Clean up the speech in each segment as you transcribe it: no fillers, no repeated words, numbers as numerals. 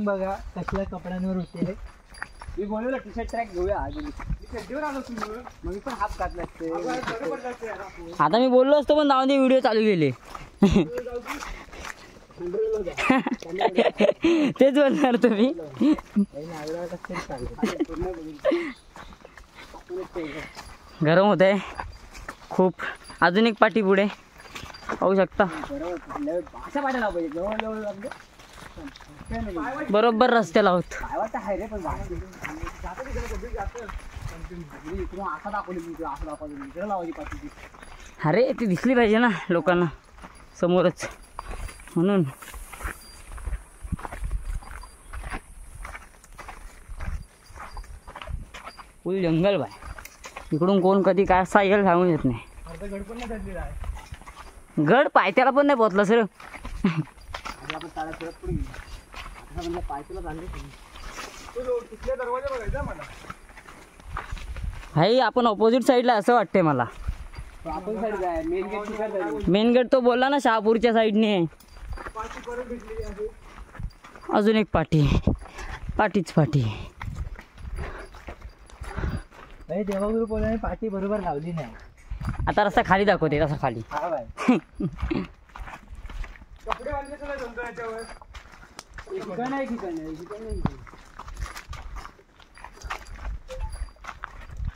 बघा कसल्या कपड्यांवर होते. मी बोलवलं टी शर्ट ट्रॅक घेऊया. मग मी पण हाफ घातला असते. आता मी बोललो असतो पण जाऊन ते व्हिडिओ चालू केले. तेच बोलणार तुम्ही. गरम होत आहे खूप. अजून एक पाठी पुढे पाहू शकता. बरोबर रस्त्याला आहोत. अरे ती दिसली पाहिजे ना लोकांना समोरच म्हणून. फुल जंगल बाय. इकडून कोण कधी काय असा येईल सांगून येत नाही. गड पायथ्याला पण नाही पोहोचला सर. भाई आपण ऑपोजिट साईडला असं वाटतंय मला. मेन गेट तो बोलला ना शहापूरच्या साईडने. अजून एक पाठी. पाठीच पाठी. देवागुरु बोलल्याने पाठी बरोबर लावली नाही. आता रस्ता खाली दाखवते तसा खाली.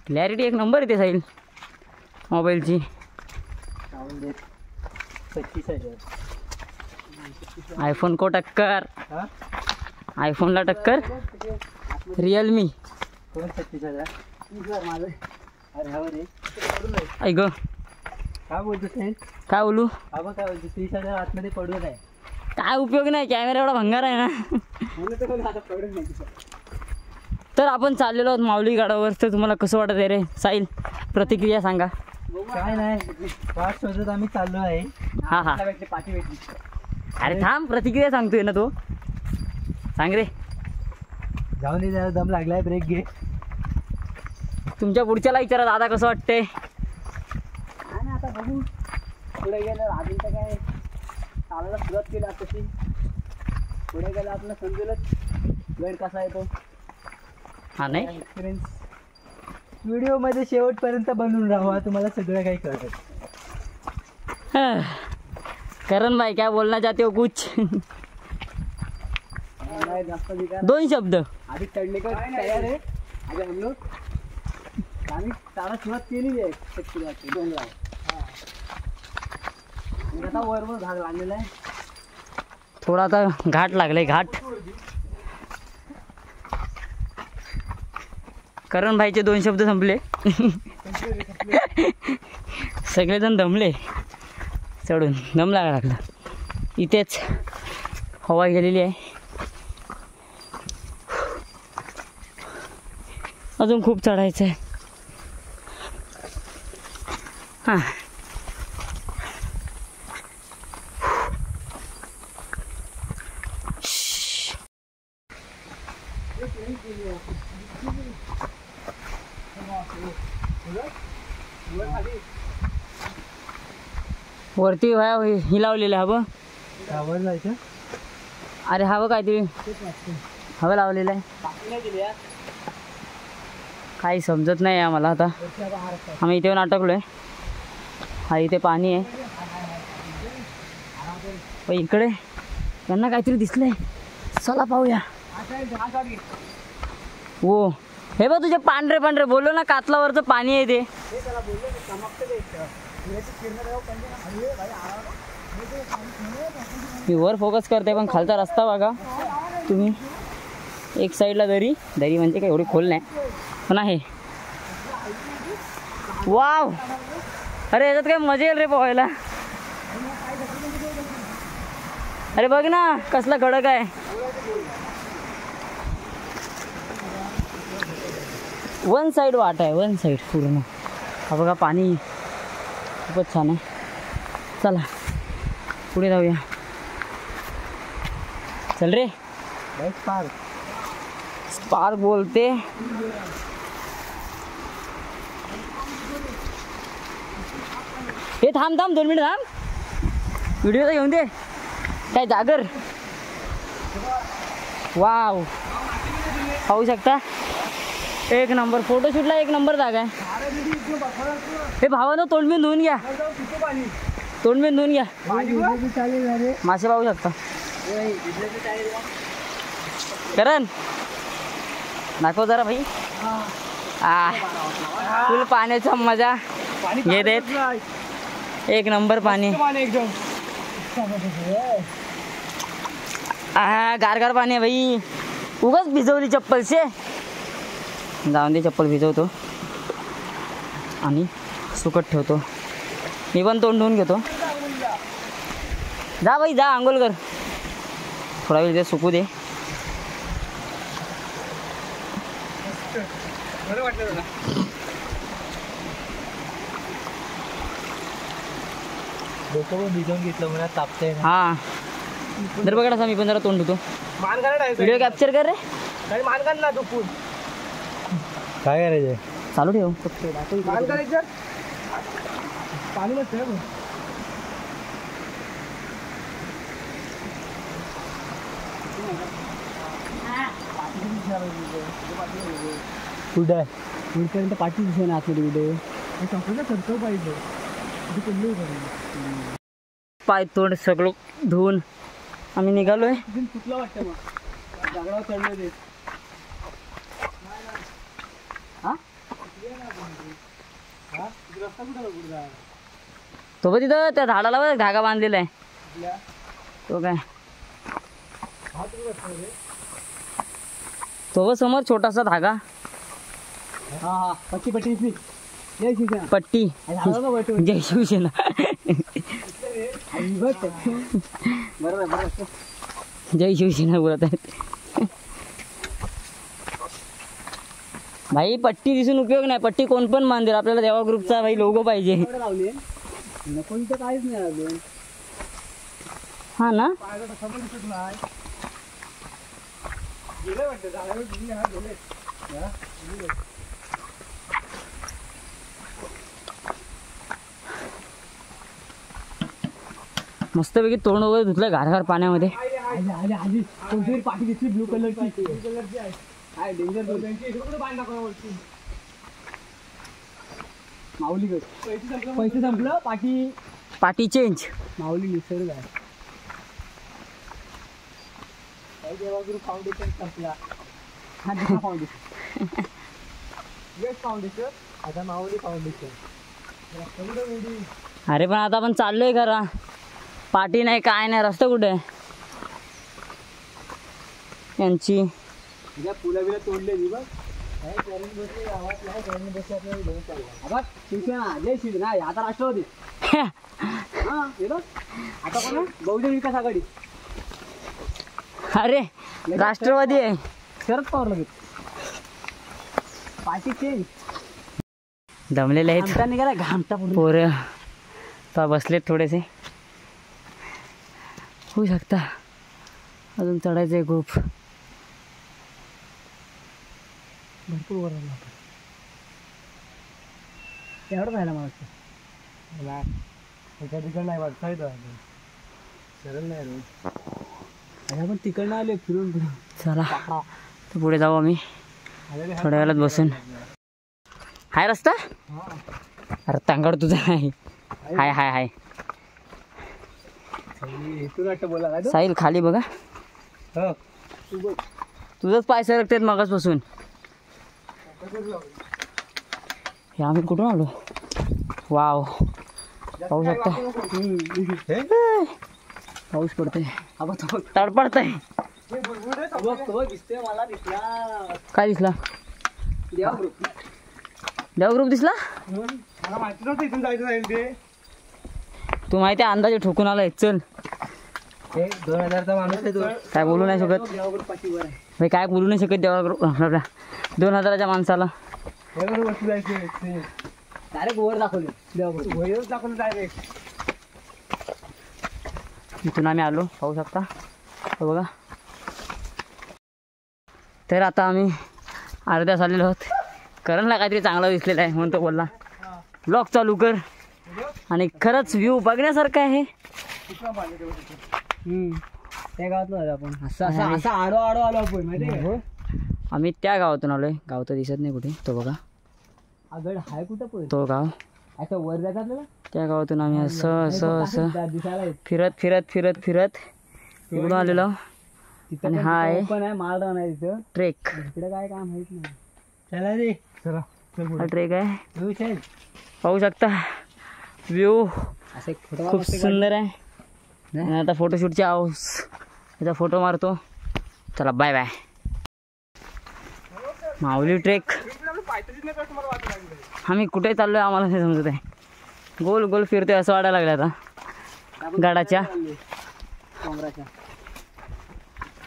क्लॅरिटी एक नंबर येते साईल मोबाईलची. 35,000 आयफोन को टक्कर. आयफोनला टक्कर रिअलमी. 36,000 ऐक काय बोलतो साहेब. काय बोलू. काय बोलतो 30,000 आतमध्ये पडू नये. काय उपयोग नाही. कॅमेरा एवढा भंगार आहे ना. तर आपण चाललेलो आहोत माऊली गडावर. तर तुम्हाला कसं वाटत आहे रे साईल. प्रतिक्रिया सांगा. काय नाही वाट शोधत आम्ही चाललो आहे. हा हा पाठी भेटली. अरे थांब प्रतिक्रिया सांगतोय ना तो. सांग रे. जाऊन दे जरा दम लागलाय. ब्रेक घे. तुमच्या पुढच्याला विचारा दादा कसं वाटतंय. काय नाही आता बघू पुढे गेलं. अजून तर काय चालायला सुरुवात केली तशी. पुढे गेलं आपलं समजेलच वेळ कसा येतो. हा नाही एक्सपिरियन्स. व्हिडिओमध्ये शेवटपर्यंत बनवून राहा. तुम्हाला सगळं काही कळतं. करण भाई क्या बोलना चाहते हो कुछ. दोन शब्द. आधी चढले का तयार आहे. आधी हम लोग आम्ही चाला सुरुवात केलेली आहे. डोंगरावर आता वर घाट लागलेला आहे. थोडा आता घाट लागलाय. घाट. करण भाईचे दोन शब्द संपले. सगळेजण दमले चढून. दम लागायला लागला. इथेच हवा गेलेली आहे. अजून खूप चढायचं आहे. हां वरती ही लावलेलं हवं. जायचं. अरे हवं काहीतरी हवं लावलेलं आहे. काही समजत नाही आम्हाला. आता आम्ही इथे येऊन अटकलोय. हा इथे पाणी आहे. पण इकडे त्यांना काहीतरी दिसलंय. चला पाहूया. हो हे बघ तुझे पांढरे पांढरे बोललो ना कातलावरचं पाणी आहे ते. मी वर फोकस करते पण खालचा रस्ता बघा तुम्ही. एक साईडला दरी. दरी म्हणजे काही एवढी खोल नाही पण आहे. वाव. अरे याच्यात काय मजा येईल रे पोहायला. अरे बघ ना कसला खडक आहे. वन साईड वाट आहे. वन साईड पूर्ण. हा बघा पाणी खूपच छान आहे. चला पुढे जाऊया. चल रे. स्पार्क बोलते. हे थांब थांब 2 मिनिट थांब. व्हिडिओ तर घेऊन दे. काय जागर. वाव, पाहू शकता एक नंबर, फोटोशूटला एक नंबर जागा आहे. हे भावानं तोंडबिन धुवून घ्या, तोंडबिन धुवून घ्या. मासे पाहू शकता. करण दाखव जरा भाई. फुल पाण्याचा मजा घेत आहेत. एक नंबर पाणी, गारगार पाणी आहे भाई. उगाच भिजवली चप्पल शे. जाऊन दे, चप्पल भिजवतो आणि सुकट ठेवतो. मी पण तोंड धुवून घेतो. जा भाई जा, आंघोळ कर. थोडा वेळ ते सुकू दे. डोकं पण भिजवून घेतलं मला, तापतंय. हां जर बघा मी पण जरा तोंड धुतो. व्हिडिओ कॅप्चर कर रे. मान काढ ना दुपून. काय करायचं? चालू ठेव. मान करायचं पाणी नसतं. कुठं कुठपर्यंत पाठी दिसे ना आतमध्ये व्हिडिओ करतो पाहिजे. पाय तोंड सगळं धुवून आम्ही निघालोय. चुकलं वाटतं मग दगडावर चढलं ते. तो पण तिथं त्या झाडाला बघ धागा बांधलेला आहे. तो काय तो समोर छोटासा धागा. हा हा पट्टी पट्टी दिसली. जय शिवसेना. पट्टी. जय शिवसेना. बरोबर. जय शिवसेना बोलत आहेत. भाई पट्टी दिसून उपयोग नाही. पट्टी कोण पण बांधेल. आपल्याला देवा ग्रुपचा भाई लोगो पाहिजे. लावले नको इथं काहीच नाही अजून. हा ना मस्तपैकी तोंड वगैरे धुतलं गारगार पाण्यामध्ये. आली कोणती पाठी दिसली ब्लू कलरची. आहे डेंजर. माऊली पैसे संपलं. पाटी चेंज. माऊली निसर्ग आहे. देवागुरु फाउंडेशन संपला. हा देवा फाउंडेशन. फाउंडेशन आता माऊली फाउंडेशन. अरे पण आता आपण चाललोय खरा. पाटी नाही काय नाही. रस्ता कुठे आहे यांची. पुला बिला तोडलेली बघ. शिवसेना जय शिवसेना. आता राष्ट्रवादी. हा हे बघ आता कोण बहुजन विकास आघाडी. अरे राष्ट्रवादी आहे. शरद पवार लगेच. Party change. दमलेले आहेत निघाला घामटा पोरं. तर बसलेत थोडेसे. होऊ शकता अजून चढायचं आहे खूप. भरपूर वर आला. एवढं राहिला मला वाटतं. तिकडं नाही वाटत. सरळ नाही रोड. अरे आपण तिकडनं आले फिरून फिरून. चला तर पुढे जाऊ आम्ही. थोड्या वेळात बसून. हाय रस्ता. अरे तांगड तुझा आहे. हाय हाय हाय साहिल खाली बघा. तुझंच पाय सरकतेत मगाचपासून. हे आम्ही कुठून आलो. वाव पाहू शकता पाऊस पडतोय. तडपडतंय. काय दिसला. देवा ग्रुप दिसला. मला माहिती नव्हतं इथून जायचं जाईल ते. तू माहिती आहे अंदाजे ठोकून आलाय. चल 2000चा माणूस आहे तो. काय बोलू नाही शकत भाई. काय बोलू नाही शकत देवा ग्रुप. 2000च्या माणसाला डायरेक्ट वर दाखवले. वरच दाखवलं डायरेक्ट. इथून आम्ही आलो पाहू शकता. हो बघा. तर आता आम्ही अर्ध्यास आलेलो आहोत. करणला काहीतरी चांगला दिसलेला आहे म्हणून तो बोलला ब्लॉग चालू कर. आणि खरंच व्ह्यू बघण्यासारखं आहे. त्या गावात नव्हतं आपण असं असं असं आडो आडो आलो आपण माहिती आहे आम्ही त्या गावातून आलोय. गाव तर दिसत नाही कुठे, तो बघा गड हाय कुठं पण तो गाव. असं वर जायचं आपल्याला त्या गावातून आम्ही असं असं असं दिसायला येत. फिरत फिरत फिरत फिरत इकडून आलेलो. तिथं आणि हा आहे पण आहे मालरान आहे तिथं. ट्रेक. इकडे काय काम माहित नाही. चला रे चला हा ट्रेक आहे, चल. पाहू शकता व्ह्यू असं एक फोटो खूप सुंदर आहे. आणि आता फोटोशूटची हाऊस, त्याचा फोटो मारतो. चला बाय बाय. माऊली ट्रेक. आम्ही कुठे चाललोय आम्हाला नाही समजत आहे. गोल गोल फिरतोय असं वाटायला लागलं आता गडाच्या.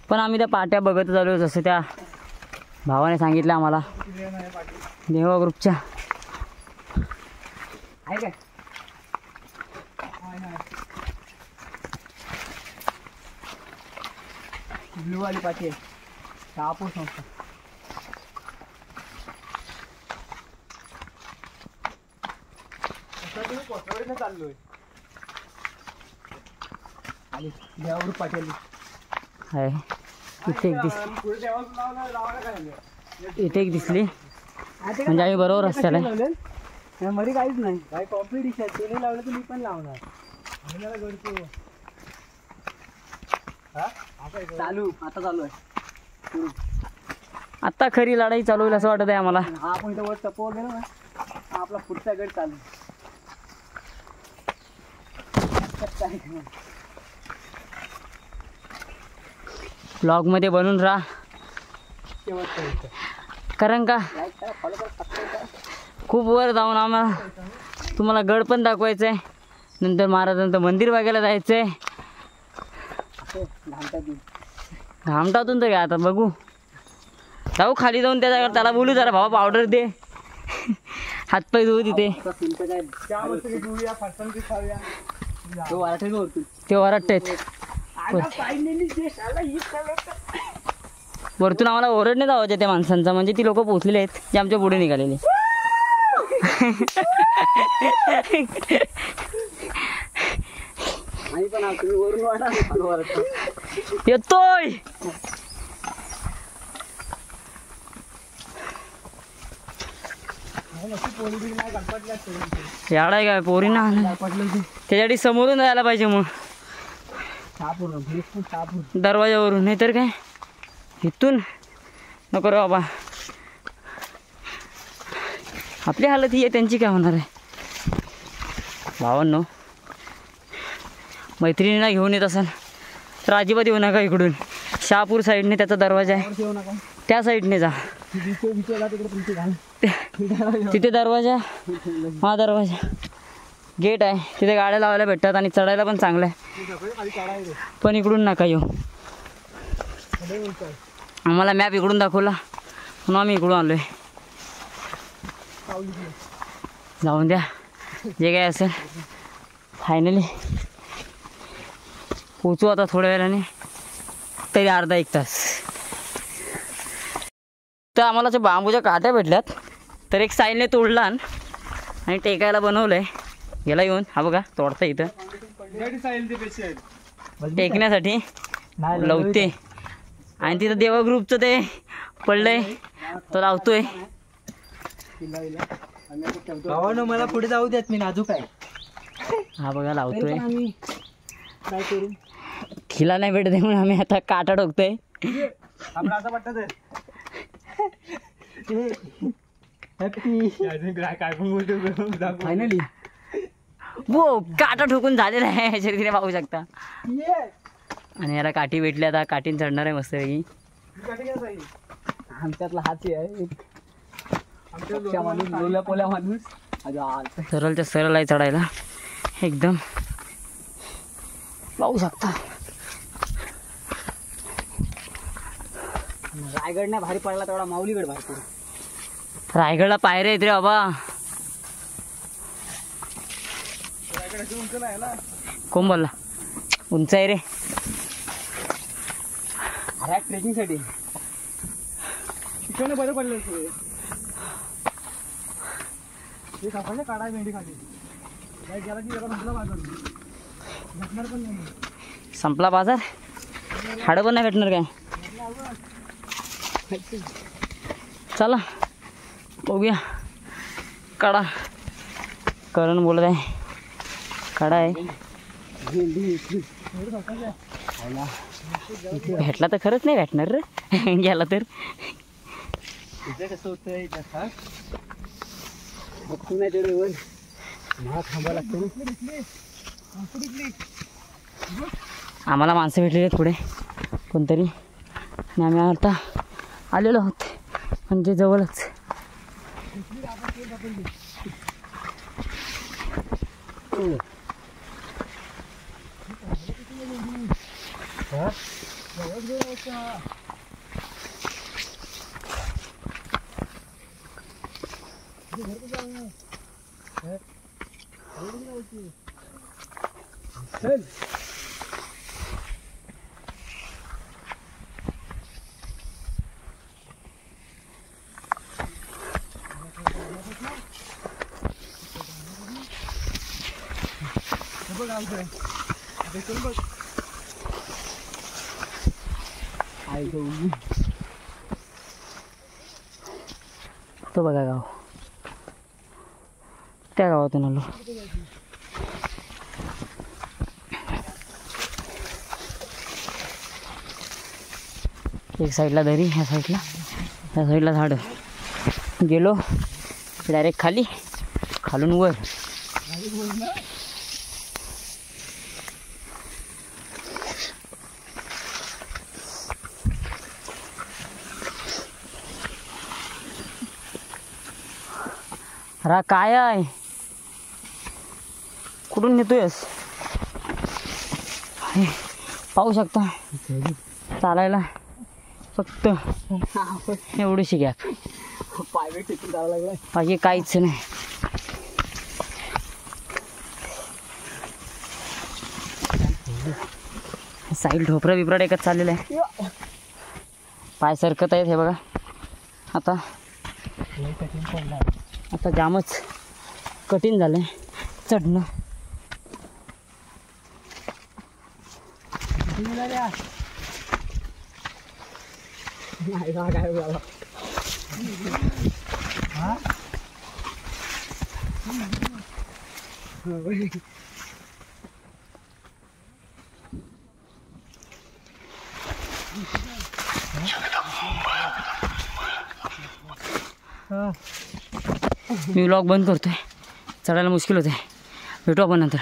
पण आम्ही त्या पाट्या बघत चालू जसं त्या भावाने सांगितलं आम्हाला देवा ग्रुपच्या. आहे काय ब्लू वाली पाठी आहे. शहापूर संस्था. चाललोय आणि देवावर पाठी आली आहे. इथे एक दिसली म्हणजे आम्ही बरोबर रस्त्याला आहे. मध्ये काहीच नाही. काही कॉम्पिटिशन ते नाही लावलं तर मी पण लावणार. चालू आता चालू आहे. आता खरी लढाई चालू होईल असं वाटत आहे आम्हाला. हा आपण इथं वर टपवर गेलो ना, हा आपला पुढचा गड चालू. ब्लॉग मध्ये बनून राहा, कारण का खूप वर जाऊन आम्हाला तुम्हाला गड पण दाखवायचं आहे. नंतर महाराजांचं मंदिर बघायला जायचं आहे. घामटातून तर काय आता बघू. जाऊ खाली जाऊन त्याला बोलू जरा भावा पावडर दे, हातपाय धुवू तिथे. ते वरटतेत वरतून आम्हाला ओरडणे जावायचे त्या माणसांचा. म्हणजे ती लोक पोचलेले आहेत जे आमच्या पुढे निघालेले. येतोय याडा काय पोरींना त्याच्यासाठी समोरून जायला पाहिजे. मग दरवाजावरून नाही तर काय इथून नको रे बाबा. आपली हालत ही आहे, त्यांची काय होणार आहे. भावांनो मैत्रिणींना घेऊन येत असाल तर अजिबात येऊ नका इकडून. शहापूर साईडने त्याचा दरवाजा आहे, त्या साईडने जा. तिथे दरवाजा, हा दरवाजा गेट आहे. तिथे गाड्या लावायला भेटतात आणि चढायला पण चांगलं आहे. पण इकडून नका येऊ. आम्हाला मॅप इकडून दाखवला म्हणून आम्ही इकडून आलोय. जाऊन द्या जे काय असेल. फायनली पोचू आता थोड्या वेळाने, तरी अर्धा एक तास. तर आम्हाला जे बांबूच्या काट्या भेटल्यात तर एक साईलने तोडला आणि टेकायला बनवलंय. याला येऊन हा बघा तोडता इथं टेकण्यासाठी लावते. आणि तिथं देवा ग्रुपचं ते पडलंय तो लावतोय. मला पुढे जाऊ देत मी नाजूक आहे. हा बघा लावतोय. काय करू खिला नाही भेटत म्हणून आम्ही आता काटा ठोकतोय. फायनली वो काटा ठोकून झालेला आहे शरीराने पाहू शकता. आणि याला काठी भेटली, आता काठीन चढणार आहे मस्त वेगळी. आमच्यातला हाती आहे माणूस, लोल्या पोल्या माणूस. सरळच्या सरळ आहे चढायला एकदम पाहू शकता. रायगड नाही भारी पडला तेवढा माऊलीगड भारी पडला. रायगडला पायऱ्या आहेत रे बाबा. कोण बोलला उंच आहे रे. अरे ट्रेकिंग साठी तिकडे बरं पडलं. काढा मेंढी खाली गेला की संपला बाजार. संपला बाजार. हाडं पण नाही भेटणार काय. चला बघूया. काढा. करण बोलत आहे काढा आहे. भेटला तर खरंच नाही भेटणार रे. गेला तर कसं होतंय बघतो नाही तेवढे वर मला थांबावं लागतं. आम्हाला माणसं भेटलेली आहेत पुढे कोणतरी आणि आम्ही आता आलेलो आहोत म्हणजे जवळच. तो बघा गाव. त्या गावातून आलो. एक साईडला दरी, ह्या साईडला झाडं. गेलो डायरेक्ट खाली, खालून वर. अरे काय आहे, कुठून नेतोयस? पाहू शकता चालायला फक्त एवढीशी गॅप. पाय टेकून जावं लागलं. बाकी काहीच नाही. साईड ढोपरा बिपरा टेकत चाललेलं आहे. पाय सरकत आहेत हे बघा. आता जामच कठीण झालं आहे चढणं. मी व्लॉग बंद करतोय. चढायला मुश्किल होते. भेटू आपण नंतर.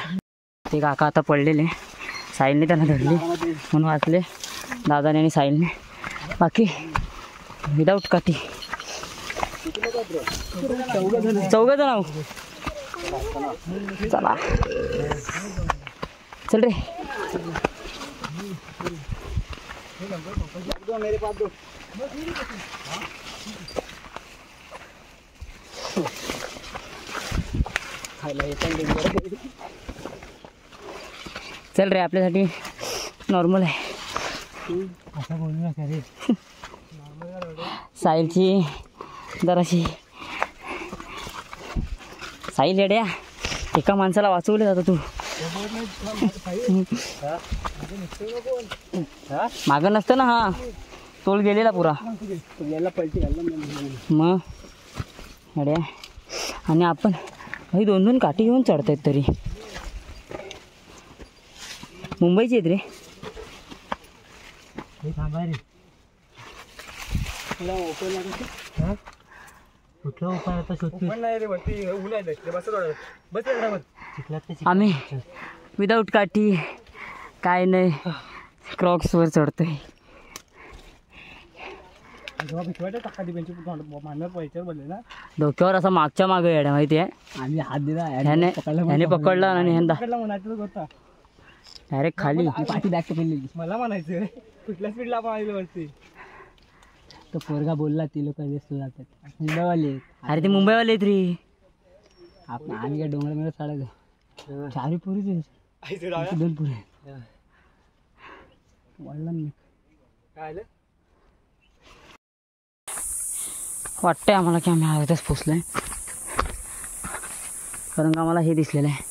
ते काका आता पडलेले, साहिलने त्यांना धरली म्हणून वाचले दादाने आणि साहिलने. बाकी विदाऊट काठी चौघ जण आहो. चला चल रे. चल रे, आपल्यासाठी नॉर्मल आहे. असं बोलू नका रे. साहिलची जराशी साहिल येड्या, एका माणसाला वाचवले जातं तू. मागं नसतं ना. हा तोल गेलेला पुरा पलटी मग येड्या. आणि आपण भाई 2-2 काठी घेऊन चढतायत तरी. मुंबईची आहेत रे. थांबा रे. कुठला उपाय आता शोधतो नाही रे. वरती ऊन आहे. बस आम्ही विदाऊट काठी काय नाही क्रॉक्सवर चढतोय. डोक्यावर असा मागच्या मागं येड्या माहिती आहे. आम्ही हात दिला ह्याने पकडला आणि ह्यांदा डायरेक्ट खाली. पाठी बॅग पकडलेली. मला म्हणायचं कुठल्या स्पीडला आपण वरती. तो पोरगा बोलला ती लोक जातात मुंबईवाले. अरे ते मुंबईवाले आहेत रे. आपण आम्ही काय डोंगरामध्ये चढायचं. 4 पुरीच 2 पुरे वाढलं काय वाटतंय आम्हाला की आम्ही अर्ध्याच पोचलोय. कारण का आम्हाला हे दिसलेलं आहे.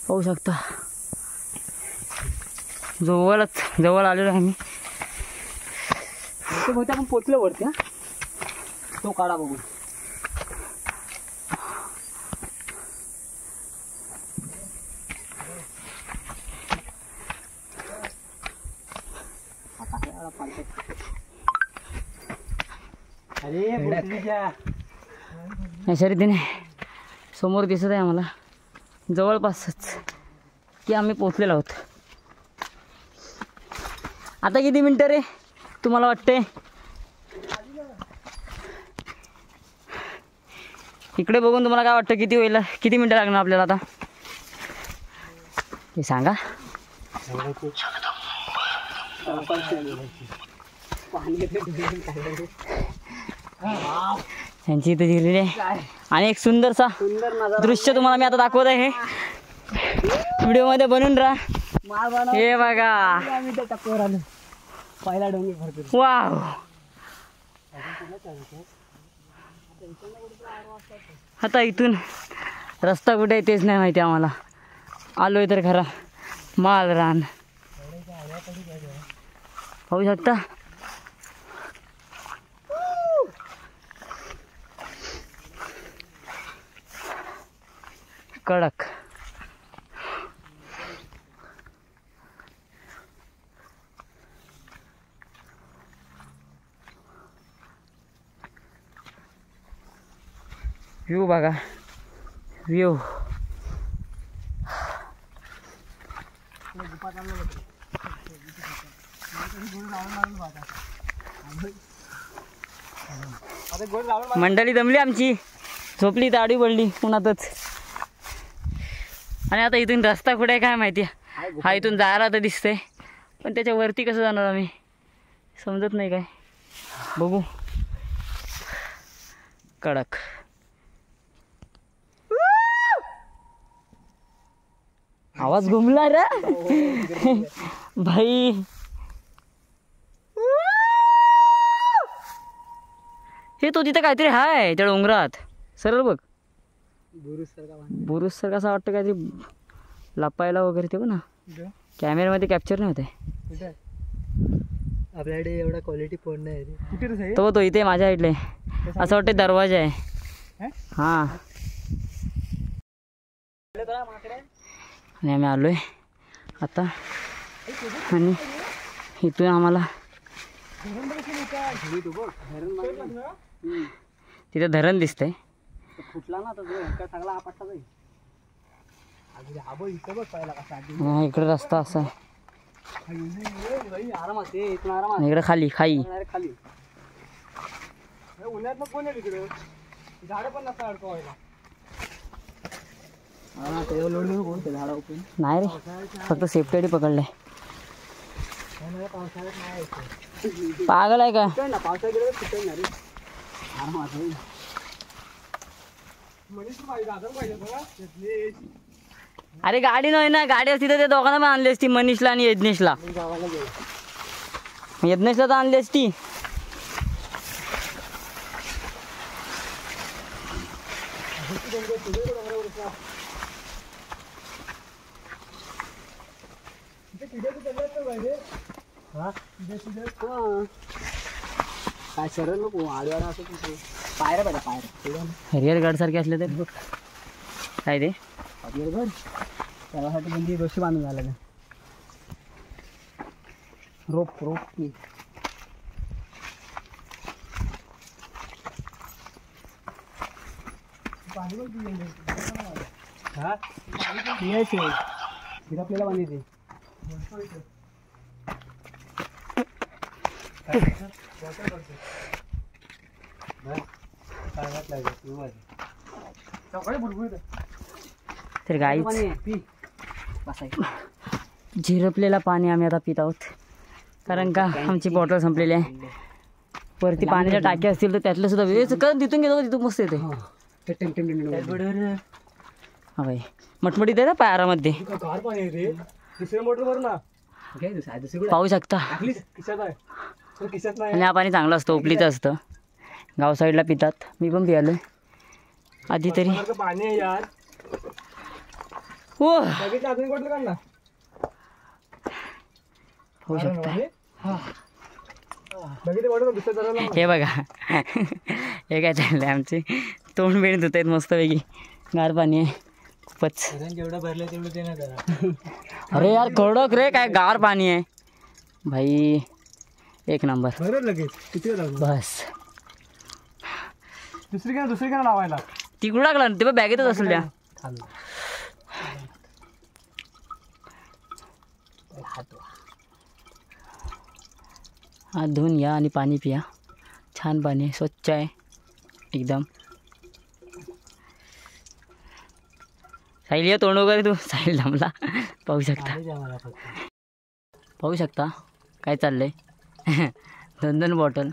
पाहू शकता जवळ आलेलो आहे आम्ही. ते बहुतेक आपण पोचलो वरती. हा तो काढा बघू. अशा रीतीने समोर दिसत आहे आम्हाला जवळपासच की आम्ही पोचलेलो आहोत. आता किती मिनटं रे तुम्हाला वाटते? इकडे बघून तुम्हाला काय वाटतं किती होईल, किती मिनटं लागणार आपल्याला आता हे सांगा. त्यांची इथं जिरलेली आहे आणि एक सुंदरसा दृश्य तुम्हाला मी आता दाखवत आहे. व्हिडिओमध्ये बनून राहा. हे बघा पहिला डोंगर भरतो. वाव. आता इथून रस्ता कुठे आहे तेच नाही माहिती आम्हाला. आलोय तर खरा माल रान पाहू शकता. कडक व्ह्यू बघा. व्ह्यू मंडळी दमली आमची, झोपली ताडी पडली उन्हातच. आणि आता इथून रस्ता कुठे आहे काय माहिती. हा इथून जायला तर दिसतंय पण त्याच्यावरती कसं जाणार आम्ही समजत नाही काय. बघू. कडक आवाज घुमला रे भाई. हे तो तिथं काहीतरी हाय त्या डोंगरात सरळ बघ. बुरुज सारखा असं वाटतं काहीतरी लपायला वगैरे. ते बघ ना कॅमेऱ्यामध्ये कॅप्चर नाही होते. आपल्याकडे एवढा क्वालिटी फोन नाही. तो इथे माझ्या इथले असं वाटतं दरवाजा आहे. हां आणि आम्ही आलोय आता. आणि इथून आम्हाला तिथे धरण दिसतंय. फुटला ना तर चांगला आपटला जाईल. इकडे रस्ता असा आहे. आरामात इथून आरामात. इकडे खाली खाई. खाली उन्हात मग कोण इकडे झाडं पण नसतं अडकवायला. नाही रे फक्त सेफ्टी पकडलंय. पागल आहे का? अरे गाडी नाही ना. गाडी असती तर त्या दोघांना पण आणली असती, मनीषला आणि यज्ञेशला. यज्ञेशला तर आणली असती. काय सरळ नको आडवाडा असं पायऱ्या पाहिजे. पायऱ्या हरिहर गड सारखे असले तर काय ते हरिहर गड त्यासाठी म्हणजे रशी बांधून झालं. रोप रोप आपल्याला बांधायचे. तर गाई झिरपलेला पाणी आम्ही आता पित आहोत कारण का आमची बॉटल संपलेली आहे. वरती पाण्याच्या टाक्या असतील तर त्यातलं सुद्धा वेळेचं कधी तिथून घेतो तिथून मस्त येते. हा भाई मटमटीत आहे ना पायारामध्ये. पाहू शकता. आणि हा पाणी चांगलं असतं, उपलीचं असतं. गाव साईडला पितात. मी पण पियालोय आधी तरी. हो होऊ शकतं. दुसऱ्या हे बघा हे काय चाललंय आमचे तोंड बिंड धुत आहेत मस्तपैकी. गार पाणी आहे खूपच. जेवढं भरलं तेवढं ते ना जरा. अरे यार कडक रे काय गार पाणी आहे भाई. एक नंबर. लगेच किती वेळ लागला? बस दुसरी काय लावायला तिकडून टाकला ना ते बॅगेतच असेल त्या. हात धुवून या आणि पाणी पिया. छान पाणी आहे, स्वच्छ आहे एकदम. साहिल या तोंड वगैरे तू. साहिल जमला. पाहू शकता काय चाललंय. 2 बॉटल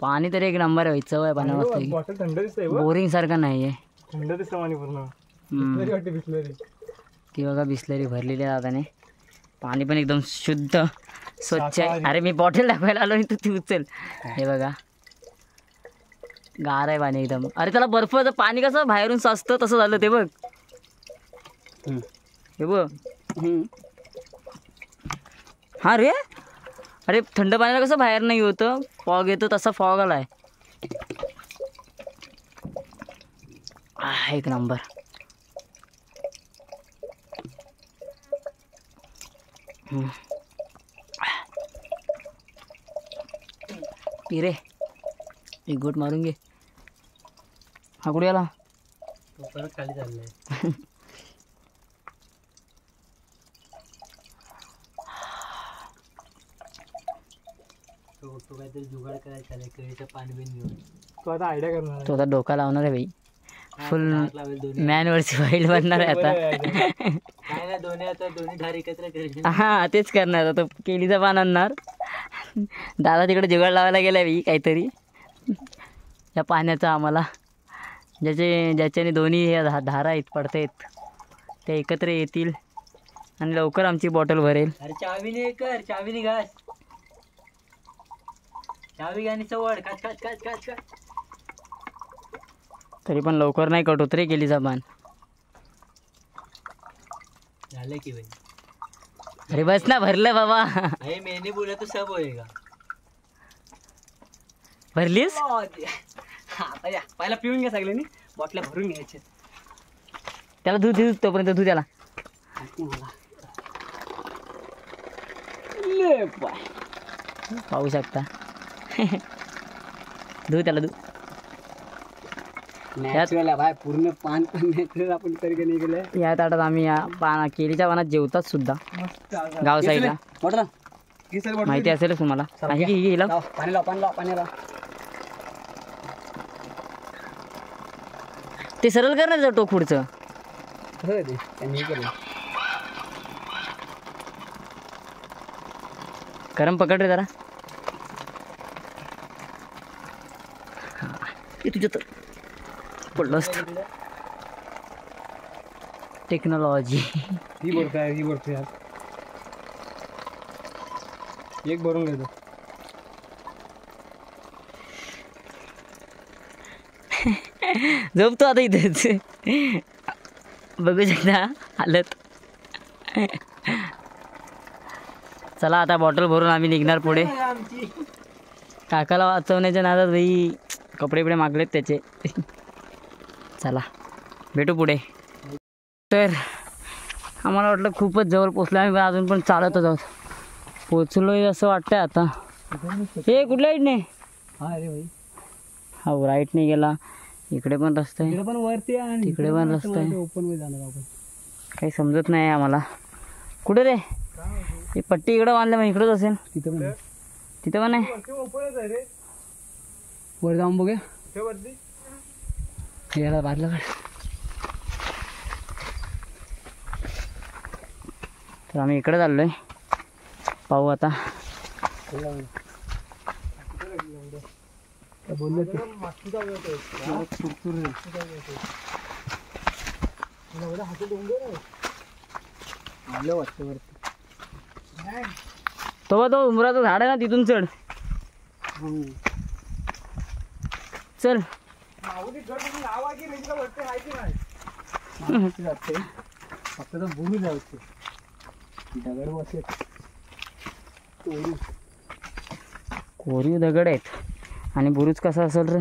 पाणी तर एक नंबर आहे. चव आहे पाण्यावर. बॉटल थंड दिसतंय. बोरिंग सारखं नाही आहे. थंड दिसतं पाणी पूर्ण. बिस्लरी ती बघा बिस्लरी भरलेली आहे दादाने. पाणी पण एकदम शुद्ध स्वच्छ आहे. अरे मी बॉटल दाखवायला आलो आणि तू ती उचल. हे बघा गार आहे पाणी एकदम. अरे त्याला बर्फाचं पाणी कसं बाहेरून साचतं तसं झालं ते बघ. हे बघ. हा रे. अरे थंड पाण्याला कसं बाहेर नाही होतं फॉग येतो तसा फॉग आलाय. एक नंबर. पी रे. एक गोट मारून घे. हा कुठे आला. परत खाली चाललंय. तो काहीतरी जुगाड करायचा केळीचं पाणी बिन घेऊन. तो आता आयडिया करणार. तो आता डोका लावणार आहे भाई. फुल मॅन वरची फाईल बनणार आहे आता. काय ना दोन्ही धार एकत्र करायचे. हा तेच करणार आता. केळीचं पान आणणार. दादा तिकडे जुगाड लावायला गेलाय भाई काहीतरी या पाण्याचा. आम्हाला ज्याच्याने दोन्ही हे धारा आहेत पडतायत ते एकत्र येतील आणि लवकर आमची बॉटल भरेल. अरे चावीने कर. चावीने घास. चावी गाणी चवड. काच. तरी पण लवकर नाही कट होत रे केळीचा पान. झालं की भाई. अरे बस ना भरलं बाबा. अरे मैंने बोला तो सब होएगा. भरलीस. पहिला पिऊन घ्या सगळ्यांनी. बॉटल्या भरून घ्यायचे. त्याला धू तोपर्यंत धू त्याला. पाहू शकता. धू त्याला धू. भाई पूर्ण पान पण आपण तरी नाही गेलं. या ताटात आम्ही या केळीच्या पानात जेवतात सुद्धा गाव साईडला. माहिती असेलच तुम्हाला. पाणी लाव. ते सरळ करणार टोक पुढचं. गरम पकड रे जरा. तुझ्या तर पडलं असतं. टेक्नॉलॉजी ही बोलतो यार. एक भरून घेतो. झोपतो आता इथेच. बघू शकता हालत. चला आता बॉटल भरून आम्ही निघणार पुढे. काकाला वाचवण्याच्या नादात भाई कपडे मागलेत त्याचे. चला भेटू पुढे. तर आम्हाला वाटलं खूपच जवळ पोचलो आम्ही. अजून पण चालतच आहोत. पोचलोय असं वाटतंय आता. हे कुठल्या साईडने. हा रे भाई. हा राईटने गेला. इकडे पण रस्ता आहे. इकडे पण वरती आणि तिकडे पण रस्ता आहे. ओपन मध्ये जाणार आपण. काही समजत नाही आम्हाला. कुठे रे. ही पट्टी इकडं बांधलं मग इकडंच असेल. तिथं पण आहे. वर जाऊन बघूया. याला बाजला काढ. तर आम्ही इकडे चाललोय. पाहू आता. तो उमराचं झाड आहे ना तिथून चढ. चल. फक्त बोलू जायचं. दगड बसले. कोरीव दगड आहेत आणि बुरुज कसा असेल रे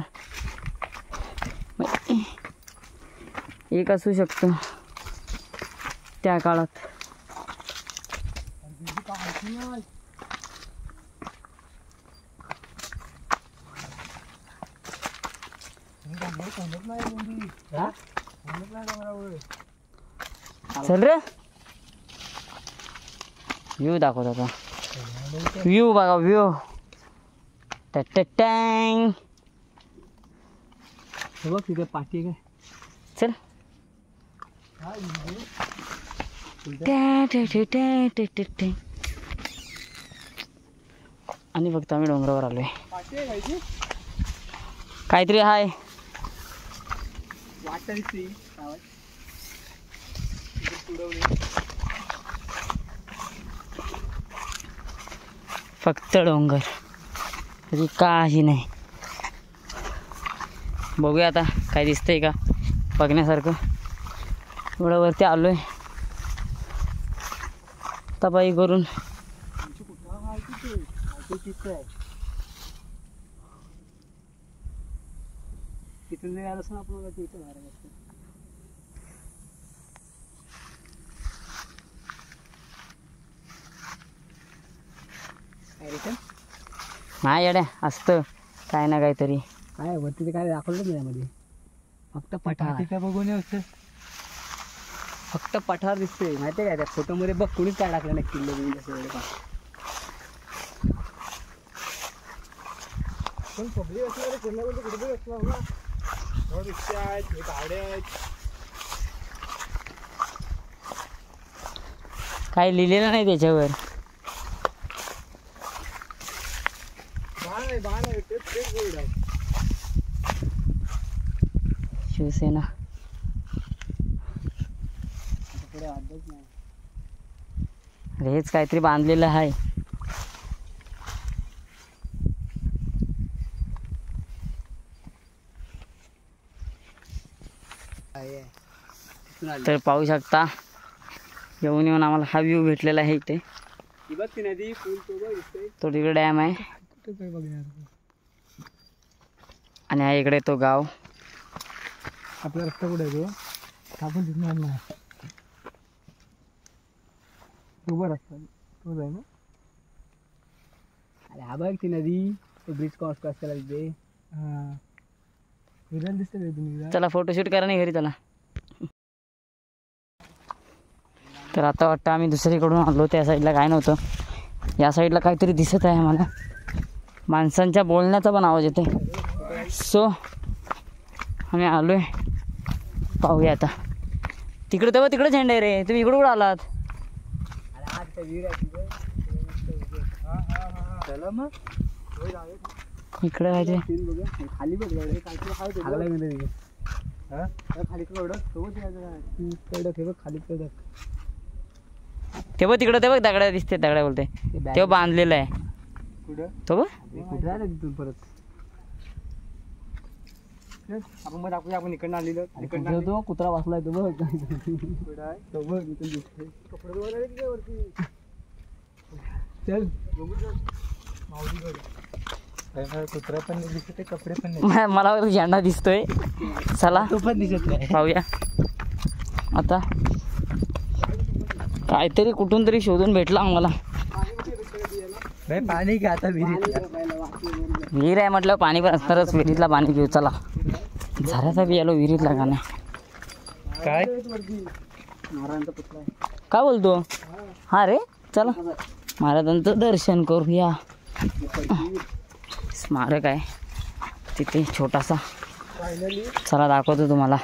एक असू शकतो त्या काळात. चल रे व्ह्यू दाखवत आता. व्ह्यू बघा व्ह्यू. टँग बघ तिथे पाठी काय. चल आणि फक्त आम्ही डोंगरावर आलोय. काहीतरी हाय फक्त डोंगर तरी काही नाही. बघूया आता काय दिसतंय का बघण्यासारखं. एवढं वरती आलोय तपाई करून. तिथून नाही आलं असं आपण तिथे बाहेर असतं. नाही येड्या असतं काय ना काहीतरी. काय वरती ते काय दाखवलं नाही यामध्ये. फक्त पठार काय बघून असतं. फक्त पठार दिसतोय माहिती आहे काय. त्या फोटोमध्ये बघ कोणीच काय टाकलं नाही किल्ले बिल्ले असं एवढं. पण पब्लिक असणार किल्ल्यामध्ये कुठे असणार ना. रिक्षा आहेत गाड्या आहेत. काही लिहिलेलं नाही त्याच्यावर. बाण आहे तेच बोर्ड आहे. शिवसेना पुढे अड्डाच नाही. अरे हेच काहीतरी बांधलेलं आहे. तर पाहू शकता येऊन येऊन आम्हाला हा व्ह्यू भेटलेला आहे इथे. बघ ती नदी पूल तो बघ दिसतोय. तो तिकडे डॅम आहे आणि हा इकडे तो गाव. आपला रस्ता कुठे आहे तो आपण दिसणार नाही. उभा रस्ता तोच आहे ना. अरे हा बघ ती नदी. तो ब्रिज क्रॉस करायला तिथे. हां विराल दिसतंय तुम्ही. चला फोटोशूट करा नाही घरी चला. तर आता वाटतं आम्ही दुसरीकडून आलो. त्या साईडला काय नव्हतं. या साईडला काहीतरी दिसत आहे मला. माणसांच्या बोलण्याचा पण आवाज येते. सो आम्ही आलोय पाहूया आता. तिकडे तेव्हा तिकडे झेंडा आहे रे. तुम्ही इकडे कुठं आलात. इकडे राहायचे खाली बघ खाली तेव्हा तिकडं ते बघ दगड्या दिसते. दगड्या बोलते तेव्हा बांधलेलं आहे. कुठं तो बघ कुठं आहे तिथून परत. आपण मग दाखवूया आपण इकडनं आलेलो. इकडनं तो कुत्रा बसलाय तो बघ. कुठं आहे तो बघ इथून दिसतोय. कपडे वगैरे तिथे वरती. चल बघू कुत्रा पण नाही दिसत. कपडे पण नाही. मला झेंडा दिसतोय. चला तो पण दिसत नाही. पाहूया आता. काहीतरी कुठून तरी शोधून भेटला आम्हाला. पाणी घ्या आता. विहीर आहे म्हटलं पाणी पण असणारच. विहिरीतला पाणी घेऊ चला. झऱ्याचा बी आलो विहिरीतला का नाही. काय महाराजांचा पुतळा आहे. काय बोलतो. हा रे चला महाराजांचं दर्शन करूया. स्मारक आहे तिथे छोटासा. चला दाखवतो तुम्हाला.